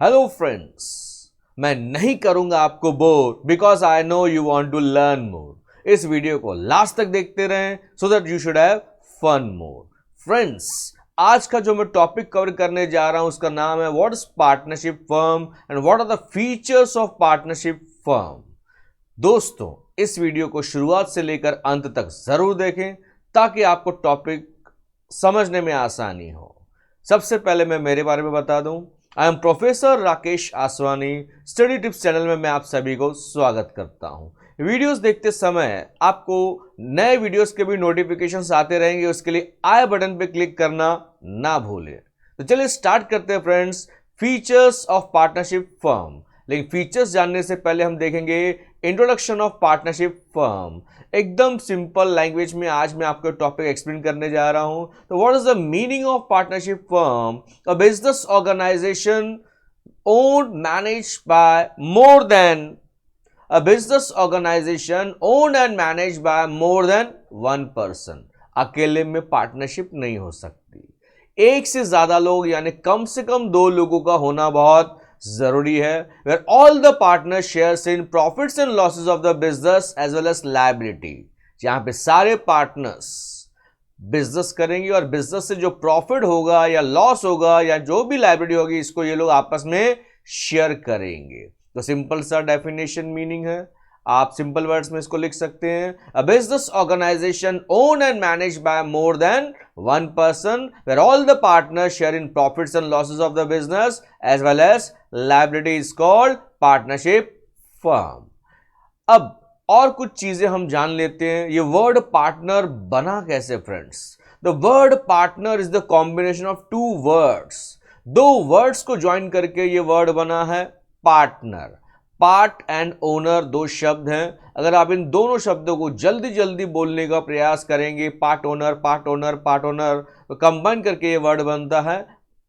Hello friends, मैं नहीं करूंगा आपको bore because I know you want to learn more. इस वीडियो को लास्ट तक देखते रहें so that you should have fun more. Friends, आज का जो मैं टॉपिक कवर करने जा रहा हूं उसका नाम है what is partnership firm and what are the features of partnership firm. दोस्तों, इस वीडियो को शुरुआत से लेकर अंत तक जरूर देखें ताकि आपको टॉपिक समझने में आसानी हो। सबसे पहले मैं मेरे बारे में बता दूं, I am professor Rakesh Aswani. Study tips channel में मैं आप सभी को स्वागत करता हूं। वीडियोस देखते समय आपको नए वीडियोस के भी नोटिफिकेशंस आते रहेंगे, उसके लिए आई बटन पे क्लिक करना ना भूलें। तो चलिए स्टार्ट करते हैं friends, features of partnership firm. लेकिन फीचर्स जानने से पहले हम देखेंगे इंट्रोडक्शन ऑफ पार्टनरशिप फर्म। एकदम सिंपल लैंग्वेज में आज मैं आपको टॉपिक एक्सप्लेन करने जा रहा हूं। तो what is the meaning of partnership firm? A business organization owned managed by more than more than one person. अकेले में पार्टनरशिप नहीं हो सकती, एक से ज्यादा लोग यानी कम से कम दो लोगों का होना बहुत जरूरी है। Where all the partner shares in profits and losses of the business as well as liability. जहां पे सारे पार्टनर्स बिजनेस करेंगे और बिजनेस से जो प्रॉफिट होगा या लॉस होगा या जो भी लायबिलिटी होगी, इसको ये लोग आपस में शेयर करेंगे। तो सिंपल सा डेफिनेशन मीनिंग है, आप सिंपल वर्ड्स में इसको लिख सकते हैं, a business organization owned and managed by more than one person where all the partners share in profits and losses of the business as well as liability is called partnership firm। अब और कुछ चीजें हम जान लेते हैं। ये word partner बना कैसे friends? The word partner is the combination of two words. दो वर्ड्स को ज्वाइन करके ये वर्ड बना है पार्टनर। पार्ट एंड ओनर दो शब्द हैं। अगर आप इन दोनों शब्दों को जल्दी जल्दी बोलने का प्रयास करेंगे, part owner part owner part owner, तो कंबाइन करके ये वर्ड बनता है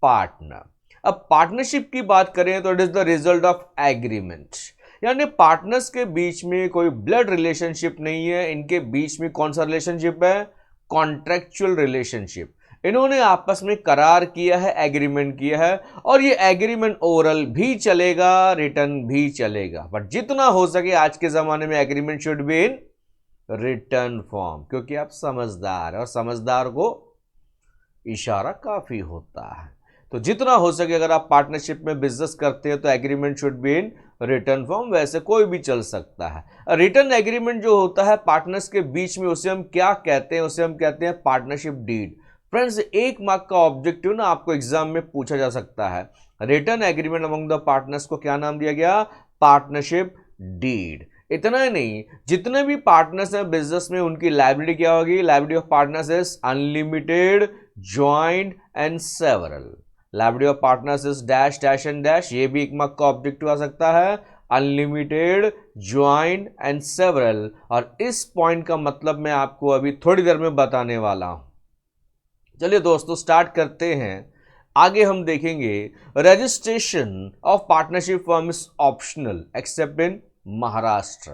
पार्टनर। अब पार्टनरशिप की बात करें तो it is the result of agreement, यानी पार्टनर्स के बीच में कोई ब्लड रिलेशनशिप नहीं है। इनके बीच में कौन सा रिलेशनशिप है? Contractual relationship. इन्होंने आपस में करार किया है, एग्रीमेंट किया है, और ये एग्रीमेंट ओरल भी चलेगा, रिटर्न भी चलेगा। बट जितना हो सके आज के जमाने में agreement should be in return form, क्योंकि आप समझदार है और समझदार को इशारा काफी होता है। तो जितना हो सके अगर आप पार्टनरशिप में बिजनेस करते हैं तो agreement should be in return form. वैसे कोई भी चल सकता है। रिटर्न एग्रीमेंट जो होता है पार्टनर्स के बीच में, उसे हम क्या कहते हैं? उसे हम कहते हैं पार्टनरशिप डीड। फ्रेंड्स, 1 मार्क का ऑब्जेक्टिव ना आपको एग्जाम में पूछा जा सकता है। Written agreement among the partners को क्या नाम दिया गया? Partnership deed. इतना ही नहीं, जितने भी पार्टनर्स हैं बिजनेस में उनकी लायबिलिटी क्या होगी? Liability of partners is unlimited, joint and several. Liability of partners is dash dash and dash. ये भी 1 मार्क का ऑब्जेक्टिव आ सकता है, अनलिमिटेड, ज्वाइंट एंड सेवरल। और इस पॉइंट का मतलब मैं आपको अभी थोड़ी देर में बताने वाला हूं। चलिए दोस्तों स्टार्ट करते हैं। आगे हम देखेंगे registration of partnership firm is optional except in Maharashtra,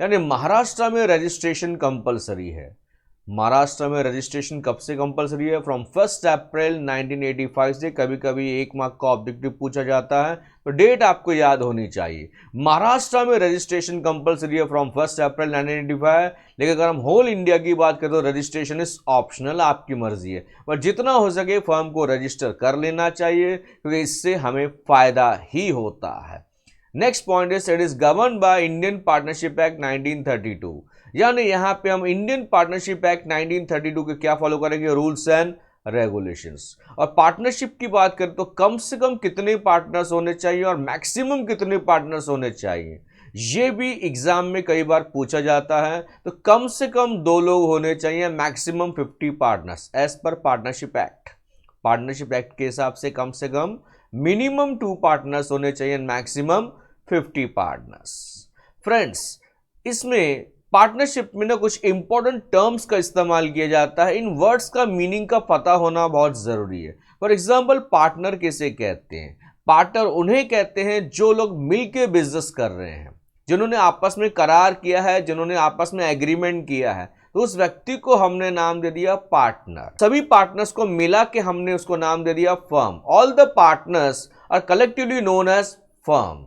यानी महाराष्ट्र में रजिस्ट्रेशन कंपलसरी है। महाराष्ट्र में रजिस्ट्रेशन कब से कंपलसरी है? फ्रॉम 1 अप्रैल 1985 से। कभी कभी 1 मार्क का ऑब्जेक्टिव पूछा जाता है तो डेट आपको याद होनी चाहिए। महाराष्ट्र में रजिस्ट्रेशन कंपलसरी है फ्रॉम 1 अप्रैल 1985। लेकिन अगर हम होल इंडिया की बात करें तो रजिस्ट्रेशन इज ऑप्शनल, आपकी मर्जी है। पर जितना हो सके फर्म को रजिस्टर कर लेना चाहिए क्योंकि इससे हमें फायदा ही होता है। Next point is it is govern by Indian partnership act 1932, यानी यहां पे हम इंडियन पार्टनरशिप एक्ट 1932 के क्या फॉलो करेंगे? Rules and regulations. और पार्टनरशिप की बात करें तो कम से कम कितने पार्टनर्स होने चाहिए और मैक्सिमम कितने पार्टनर्स होने चाहिए, ये भी एग्जाम में कई बार पूछा जाता है। तो कम से कम 2 लोग होने चाहिए, maximum 50 partners as per partnership act. Partnership act के हिसाब से कम मिनिमम 2 पार्टनर्स होने चाहिए, मैक्सिमम 50 पार्टनर्स। फ्रेंड्स, इसमें पार्टनरशिप में ना कुछ इंपॉर्टेंट टर्म्स का इस्तेमाल किया जाता है। इन वर्ड्स का मीनिंग का पता होना बहुत जरूरी है। फॉर एग्जांपल, पार्टनर किसे कहते हैं? पार्टनर उन्हें कहते हैं जो लोग मिलकर बिजनेस कर रहे हैं, जिन्होंने आपस में करार किया है, जिन्होंने आपस में एग्रीमेंट किया है, तो उस व्यक्ति को हमने नाम दे दिया पार्टनर। सभी पार्टनर्स को मिला के हमने उसको नाम दे दिया firm. All the partners are collectively known as firm.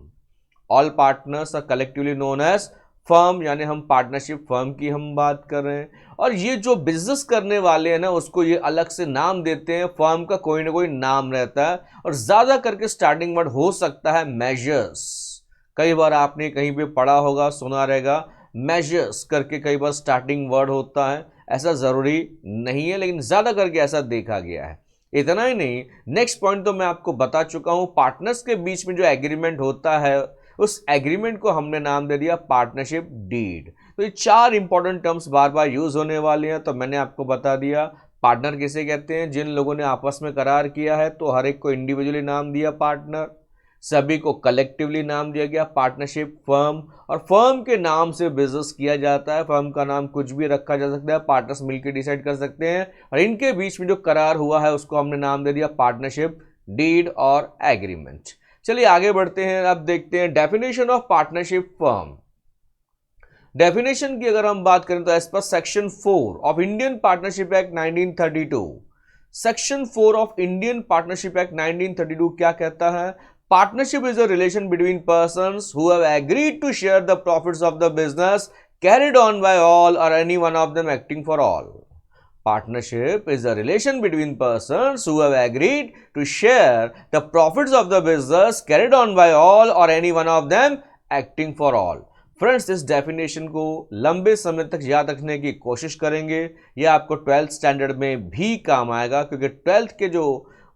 All partners are collectively known as firm, यानी हम पार्टनरशिप फर्म की हम बात कर रहे हैं। और ये जो बिजनेस करने वाले हैं ना, उसको ये अलग से नाम देते हैं, फर्म का कोई ना कोई नाम रहता है, और ज्यादा करके स्टार्टिंग वर्ड हो सकता है मेजर्स। कई बार आपने कहीं पे पढ़ा होगा, सुना रहेगा, मेजर्स करके कई बार स्टार्टिंग वर्ड होता है। ऐसा जरूरी नहीं है, लेकिन ज्यादा करके ऐसा देखा गया है। इतना ही नहीं, नेक्स्ट पॉइंट तो मैं आपको बता चुका हूं, पार्टनर्स के बीच में जो एग्रीमेंट होता है, उस एग्रीमेंट को हमने नाम दे दिया पार्टनरशिप डीड। तो ये 4 इंपॉर्टेंट टर्म्स बार बार यूज होने वाले हैं। तो मैंने आपको बता दिया, पार्टनर किसे कहते हैं, जिन लोगों ने आपस में करार किया है, तो हर एक को इंडिविजुअली नाम दिया पार्टनर, सभी को कलेक्टिवली नाम दिया गया पार्टनरशिप फर्म, और फर्म के नाम से बिजनेस किया जाता है। फर्म का नाम कुछ भी रखा जा सकता है, पार्टनर्स मिलकर डिसाइड कर सकते हैं, और इनके बीच में जो करार हुआ है उसको हमने नाम दे दिया पार्टनरशिप डीड और एग्रीमेंट। चलिए आगे बढ़ते हैं, अब देखते हैं definition of partnership firm. Definition की अगर हम बात करें तो as per section 4 of Indian partnership act 1932, section 4 of Indian partnership act 1932 क्या कहता है, partnership is a relation between persons who have agreed to share the profits of the business carried on by all or any one of them acting for all. Partnership is a relation between persons who have agreed to share the profits of the business carried on by all or any one of them acting for all. Friends, इस definition को लंबे समय तक याद रखने की कोशिश करेंगे। यह आपको 12th स्टैंडर्ड में भी काम आएगा, क्योंकि 12th के जो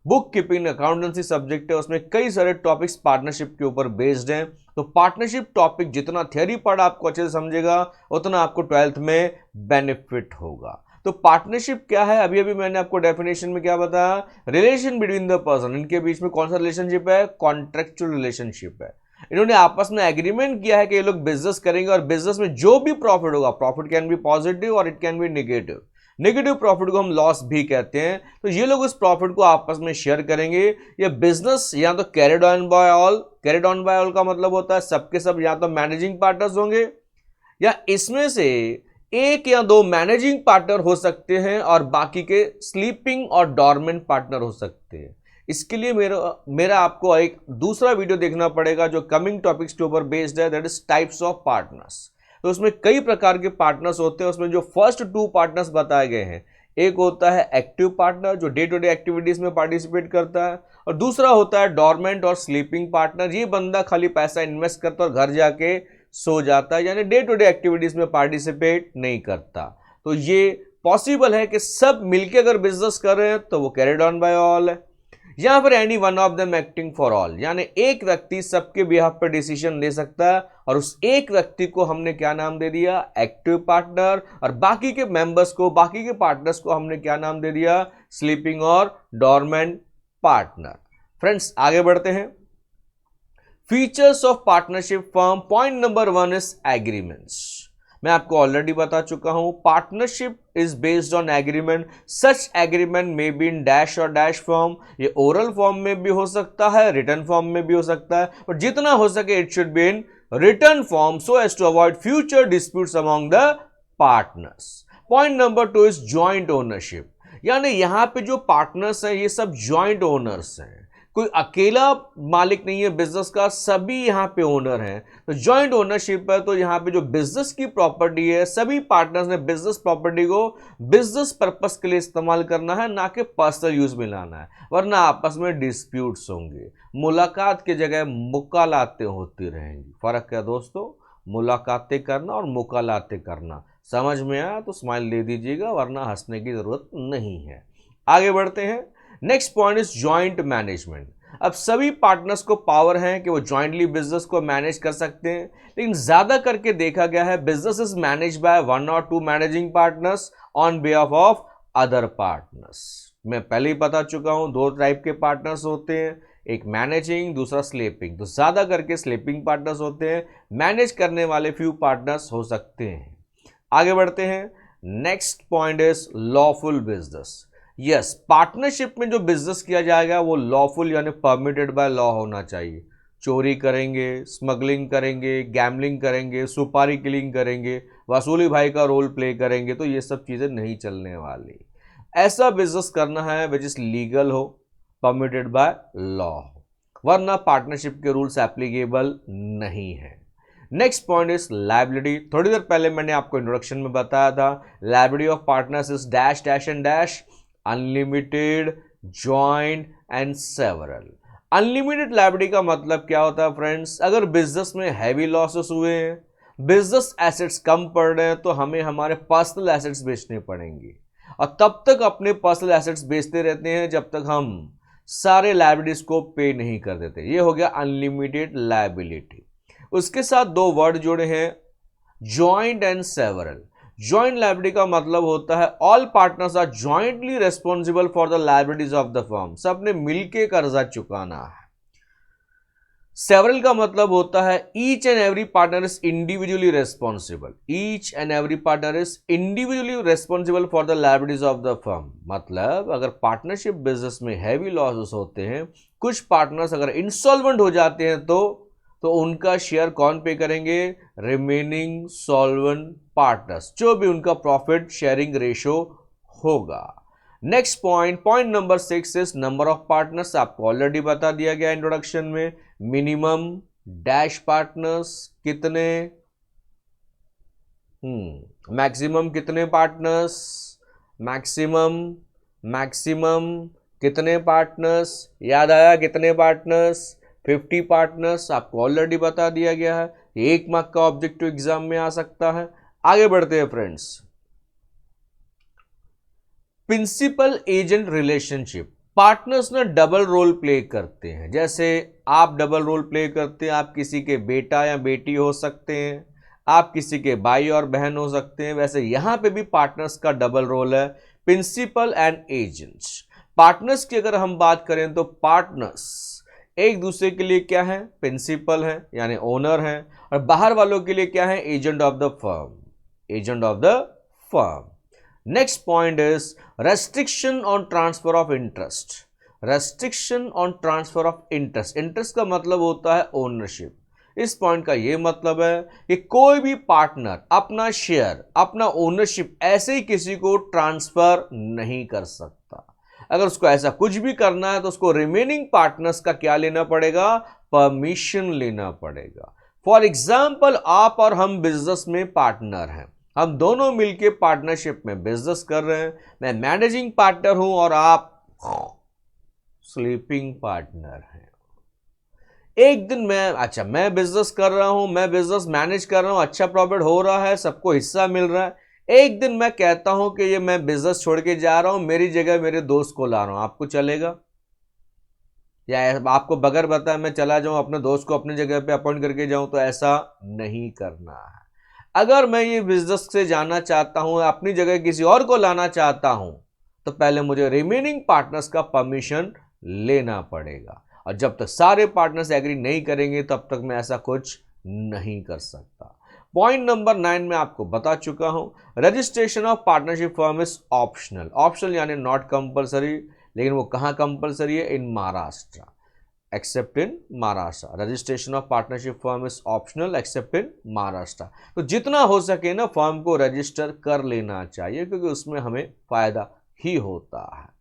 बुक कीपिंग अकाउंटेंसी सब्जेक्ट है उसमें कई सारे टॉपिक्स पार्टनरशिप के ऊपर बेस्ड हैं। तो पार्टनरशिप टॉपिक जितना थ्योरी पढ़ा आपको अच्छे से समझेगा, उतना आपको 12th में बेनिफिट होगा। तो पार्टनरशिप क्या है, अभी अभी मैंने आपको डेफिनेशन में क्या बताया, रिलेशन बिटवीन द पर्सन, इनके बीच में कौन सा रिलेशनशिप है, कॉन्ट्रेक्चुअल रिलेशनशिप है। इन्होंने आपस में एग्रीमेंट किया है कि ये लोग बिजनेस करेंगे, और बिजनेस में जो भी प्रॉफिट होगा, प्रॉफिट कैन बी पॉजिटिव और it can be negative, negative profit को हम लॉस भी कहते हैं। तो ये लोग उस प्रॉफिट को आपस में शेयर करेंगे। ये बिजनेस या तो carried on by all, carried on by all का मतलब होता है सबके सब या तो मैनेजिंग पार्टनर्स होंगे, या इसमें से एक या दो मैनेजिंग पार्टनर हो सकते हैं और बाकी के स्लीपिंग और डॉर्मेंट पार्टनर हो सकते हैं। इसके लिए मेरा आपको एक दूसरा वीडियो देखना पड़ेगा जो कमिंग टॉपिक्स के ऊपर बेस्ड है, that is types of partners. तो उसमें कई प्रकार के पार्टनर्स होते हैं। उसमें जो फर्स्ट 2 पार्टनर्स बताए गए हैं, एक होता है एक्टिव पार्टनर जो डे टू डे एक्टिविटीज में पार्टिसिपेट करता है, और दूसरा होता है डॉर्मेंट और स्लीपिंग पार्टनर। ये बंदा खाली पैसा इन्वेस्ट करता है और घर जाके सो जाता है, यानी डे टू डे एक्टिविटीज में पार्टिसिपेट नहीं करता। तो ये पॉसिबल है कि सब मिलकर अगर बिजनेस कर रहे हैं तो वो कैरिड ऑन बाय ऑल है, या फिर any one of them acting for all, यानी एक व्यक्ति सबके बिहाफ पर डिसीजन ले सकता है, और उस एक व्यक्ति को हमने क्या नाम दे दिया, एक्टिव पार्टनर, और बाकी के मेंबर्स को, बाकी के पार्टनर्स को हमने क्या नाम दे दिया, स्लीपिंग और डॉर्मेंट पार्टनर। फ्रेंड्स आगे बढ़ते हैं, features of partnership firm. Point number 1 is agreements. मैं आपको ऑलरेडी बता चुका हूं, partnership is based on agreement. Such agreement may be in dash और डैश फॉर्म, ये ओरल फॉर्म में भी हो सकता है, रिटन फॉर्म में भी हो सकता है, और जितना हो सके it should be in written form so as to avoid future disputes among the partners. Point number 2 is joint ownership, यानी यहां पे जो पार्टनर्स हैं ये सब जॉइंट ओनर्स हैं, कोई अकेला मालिक नहीं है बिजनेस का, सभी यहां पे ओनर हैं। तो जॉइंट ओनरशिप है, तो यहां पे जो बिजनेस की प्रॉपर्टी है, सभी पार्टनर्स ने बिजनेस प्रॉपर्टी को बिजनेस पर्पस के लिए इस्तेमाल करना है, ना कि पर्सनल यूज में लाना है, वरना आपस में डिस्प्यूट्स होंगे। मुलाकात की जगह मुकालातें होती रहेंगी। फर्क क्या दोस्तों, मुलाकातें करना और मुकालातें करना। समझ में आया तो स्माइल दे दीजिएगा, वरना हंसने की जरूरत नहीं है। आगे बढ़ते हैं, next point is joint management. अब सभी पार्टनर्स को पावर है कि वो जॉइंटली बिजनेस को मैनेज कर सकते हैं, लेकिन ज्यादा करके देखा गया है business is manage by 1 or 2 managing partners on behalf of other partners. मैं पहले ही बता चुका हूं 2 टाइप के पार्टनर्स होते हैं, एक मैनेजिंग, दूसरा स्लीपिंग। तो ज्यादा करके स्लीपिंग पार्टनर्स होते हैं, मैनेज करने वाले फ्यू पार्टनर्स हो सकते हैं। आगे बढ़ते हैं, next point is lawful business. Yes, partnership में जो बिजनेस किया जाएगा वो लॉफुल यानी परमिटेड बाय लॉ होना चाहिए। चोरी करेंगे, स्मगलिंग करेंगे, गैम्बलिंग करेंगे, सुपारी किलिंग करेंगे, वसूली भाई का रोल प्ले करेंगे, तो ये सब चीजें नहीं चलने वाली। ऐसा बिजनेस करना है विच इज लीगल हो, परमिटेड बाय लॉ हो। वरना पार्टनरशिप के रूल्स एप्लीकेबल नहीं है। Next point is liability. थोड़ी देर पहले मैंने आपको इंट्रोडक्शन में बताया था, liability of partners is dash dash and dash, unlimited, joint and several. Unlimited liability का मतलब क्या होता है फ्रेंड्स? अगर बिजनेस में हैवी लॉसेस हुए हैं, बिजनेस एसेट्स कम पड़ रहे हैं, तो हमें हमारे पर्सनल एसेट्स बेचने पड़ेंगे, और तब तक अपने पर्सनल एसेट्स बेचते रहते हैं जब तक हम सारे लायबिलिटीज को पे नहीं कर देते। ये हो गया अनलिमिटेड लायबिलिटी। उसके साथ दो वर्ड जुड़े हैं, joint and several. Joint liability का मतलब होता है all partners are jointly responsible for the liabilities of the firm, सबने मिलके कर्जा चुकाना है। सेवरल का मतलब होता है each and every partner is individually responsible, each and every partner is individually responsible for the liabilities of the firm. मतलब अगर पार्टनरशिप बिजनेस में हैवी लॉसेस होते हैं, कुछ पार्टनर्स अगर इंसॉल्वेंट हो जाते हैं, तो उनका शेयर कौन पे करेंगे? रिमेनिंग सॉल्वेंट पार्टनर्स, जो भी उनका प्रॉफिट शेयरिंग रेशो होगा। Next point number 6 is number of partners. आपको ऑलरेडी बता दिया गया इंट्रोडक्शन में, मिनिमम डैश पार्टनर्स कितने, मैक्सिमम कितने पार्टनर्स, मैक्सिमम कितने पार्टनर्स, याद आया कितने पार्टनर्स? 50 पार्टनर्स। आपको ऑलरेडी बता दिया गया है, 1 मार्क का ऑब्जेक्टिव एग्जाम में आ सकता है। आगे बढ़ते हैं friends. Principal agent relationship, partners ना डबल रोल प्ले करते हैं। जैसे आप डबल रोल प्ले करते हैं, आप किसी के बेटा या बेटी हो सकते हैं, आप किसी के भाई और बहन हो सकते हैं, वैसे यहां पे भी पार्टनर्स का डबल रोल है, प्रिंसिपल एंड एजेंट्स। पार्टनर्स की अगर हम बात करें तो पार्टनर्स एक दूसरे के लिए क्या है? प्रिंसिपल है यानी ओनर है, और बाहर वालों के लिए क्या है? Agent of the firm, agent of the firm. Next point is restriction on transfer of interest. Restriction on transfer of interest, interest का मतलब होता है ओनरशिप। इस पॉइंट का यह मतलब है कि कोई भी पार्टनर अपना शेयर, अपना ओनरशिप ऐसे ही किसी को ट्रांसफर नहीं कर सकता। अगर उसको ऐसा कुछ भी करना है तो उसको रिमेनिंग पार्टनर्स का क्या लेना पड़ेगा? परमिशन लेना पड़ेगा। फॉर एग्जाम्पल, आप और हम बिजनेस में पार्टनर हैं, हम दोनों मिलकर पार्टनरशिप में बिजनेस कर रहे हैं। मैं मैनेजिंग पार्टनर हूं और आप स्लीपिंग पार्टनर हैं। एक दिन मैं बिजनेस कर रहा हूं, मैं बिजनेस मैनेज कर रहा हूं, अच्छा प्रॉफिट हो रहा है, सबको हिस्सा मिल रहा है। एक दिन मैं कहता हूं कि ये मैं बिजनेस छोड़ के जा रहा हूं, मेरी जगह मेरे दोस्त को ला रहा हूं, आपको चलेगा? या आपको बगैर बताए मैं चला जाऊं, अपने दोस्त को अपनी जगह पे अपॉइंट करके जाऊं? तो ऐसा नहीं करना है। अगर मैं ये बिजनेस से जाना चाहता हूं, अपनी जगह किसी और को लाना चाहता हूं, तो पहले मुझे रिमेनिंग पार्टनर्स का परमिशन लेना पड़ेगा, और जब तक सारे पार्टनर्स एग्री नहीं करेंगे तब तक मैं ऐसा कुछ नहीं कर सकता। पॉइंट नंबर 9 में आपको बता चुका हूं, registration of partnership firm is optional. Optional यानी नॉट कंपलसरी, लेकिन वो कहां कंपलसरी है? In Maharashtra, except in Maharashtra. Registration of partnership firm is optional except in Maharashtra. तो जितना हो सके ना फर्म को रजिस्टर कर लेना चाहिए, क्योंकि उसमें हमें फायदा ही होता है।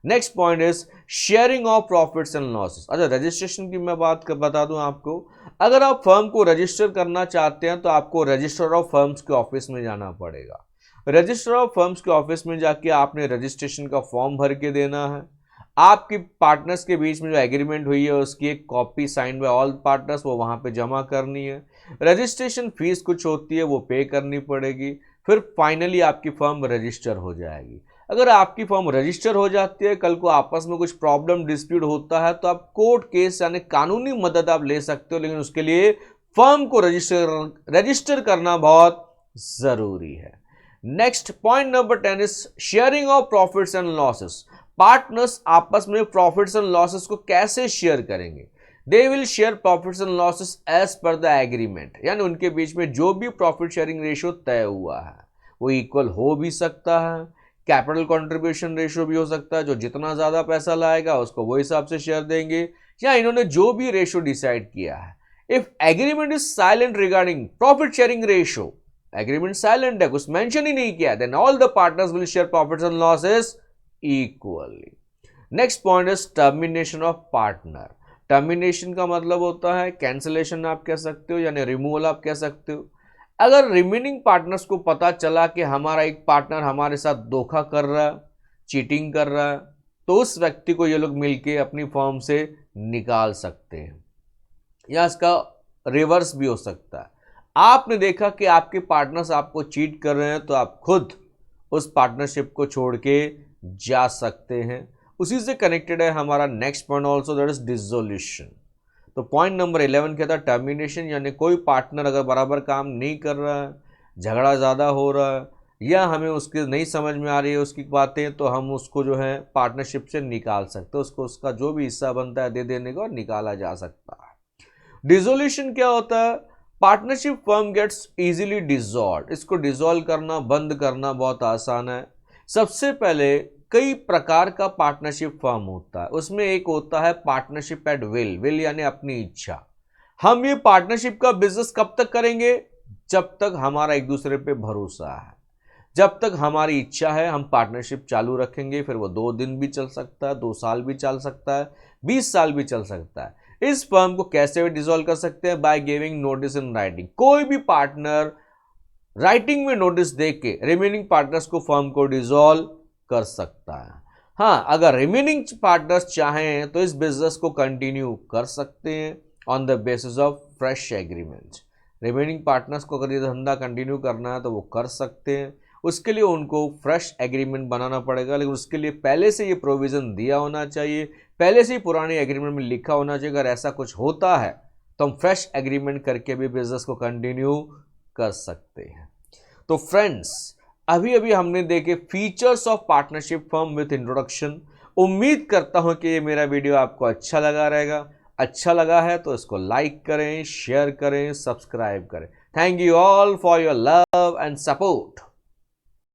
Next point is sharing of profits and losses. अच्छा, रजिस्ट्रेशन की मैं बता दूं आपको, अगर आप फर्म को रजिस्टर करना चाहते हैं तो आपको रजिस्टर ऑफ फर्म्स के ऑफिस में जाना पड़ेगा। रजिस्टर ऑफ फर्म्स के ऑफिस में जाके आपने रजिस्ट्रेशन का फॉर्म भर के देना है। आपकी पार्टनर्स के बीच में जो एग्रीमेंट हुई है उसकी एक copy sign by all partners वो वहां पे जमा करनी है। रजिस्ट्रेशन फीस कुछ होती है वो पे करनी पड़ेगी, फिर फाइनली आपकी फर्म रजिस्टर हो जाएगी। अगर आपकी फर्म रजिस्टर हो जाती है, कल को आपस में कुछ प्रॉब्लम डिस्प्यूट होता है तो आप कोर्ट केस यानी कानूनी मदद आप ले सकते हो, लेकिन उसके लिए फर्म को रजिस्टर करना बहुत जरूरी है। Next point number 10 is sharing of profits and losses. Partners आपस में प्रॉफिट्स एंड लॉसेस को कैसे शेयर करेंगे? They will share profits and losses as per the agreement, यानी उनके बीच में जो भी प्रॉफिट शेयरिंग रेशियो तय हुआ है वो इक्वल हो भी सकता है, कैपिटल कंट्रीब्यूशन रेशियो भी हो सकता है, जो जितना ज्यादा पैसा लाएगा उसको वो हिसाब से शेयर देंगे, या इन्होंने जो भी रेशियो डिसाइड किया है। If agreement is silent regarding profit sharing ratio, agreement silent है, कुछ मेंशन ही नहीं किया, then all the partners will share profits and losses equally. Next point is termination of partner. Termination का मतलब होता है कैंसिलेशन आप कह सकते हो, यानी रिमूवल आप कह सकते हो। अगर रिमेनिंग पार्टनर्स को पता चला कि हमारा एक पार्टनर हमारे साथ धोखा कर रहा है, चीटिंग कर रहा है, तो उस व्यक्ति को ये लोग मिलके अपनी फर्म से निकाल सकते हैं, या इसका रिवर्स भी हो सकता है। आपने देखा कि आपके पार्टनर्स आपको चीट कर रहे हैं, तो आप खुद उस पार्टनरशिप को छोड़ के जा सकते हैं। उसी से कनेक्टेड है हमारा next point also, that is dissolution. तो पॉइंट नंबर 11 क्या था? टर्मिनेशन, यानी कोई पार्टनर अगर बराबर काम नहीं कर रहा है, झगड़ा ज़्यादा हो रहा है, या हमें उसके नहीं समझ में आ रही है उसकी बातें, तो हम उसको जो है पार्टनरशिप से निकाल सकते हैं, उसको उसका जो भी हिस्सा बनता है दे देने का और निकाला जा सकता है। डिसोल्यूशन क्या होता है? Partnership firm gets easily dissolve. इसको डिसॉल्व करना, बंद करना बहुत आसान है। सबसे पहले कई प्रकार का पार्टनरशिप फर्म होता है, उसमें एक होता है पार्टनरशिप एट विल। विल यानी अपनी इच्छा। हम ये पार्टनरशिप का बिजनेस कब तक करेंगे? जब तक हमारा एक दूसरे पे भरोसा है, जब तक हमारी इच्छा है हम पार्टनरशिप चालू रखेंगे। फिर वो 2 दिन भी चल सकता है, 2 साल भी चल सकता है, 20 साल भी चल सकता है। इस फर्म को कैसे भी डिसॉल्व कर सकते हैं? By giving notice in writing. कोई भी पार्टनर राइटिंग में नोटिस दे के रिमेनिंग पार्टनर्स को फर्म को डिसॉल्व कर सकता है। हाँ, अगर रिमेनिंग पार्टनर्स चाहें तो इस बिजनेस को कंटिन्यू कर सकते हैं on the basis of fresh agreement. Remaining partners को अगर ये धंधा कंटिन्यू करना है तो वो कर सकते हैं। उसके लिए उनको फ्रेश एग्रीमेंट बनाना पड़ेगा, लेकिन उसके लिए पहले से ये प्रोविज़न दिया होना चाहिए, पहले से ही पुराने एग्रीमेंट में लिखा होना चाहिए। अगर ऐसा कुछ होता है तो हम फ्रेश एग्रीमेंट करके भी बिजनेस को कंटिन्यू कर सकते हैं। तो फ्रेंड्स, अभी अभी हमने देखे features of partnership firm with introduction. उम्मीद करता हूं कि ये मेरा वीडियो आपको अच्छा लगा रहेगा। अच्छा लगा है तो इसको लाइक करें, शेयर करें, सब्सक्राइब करें। Thank you all for your love and support.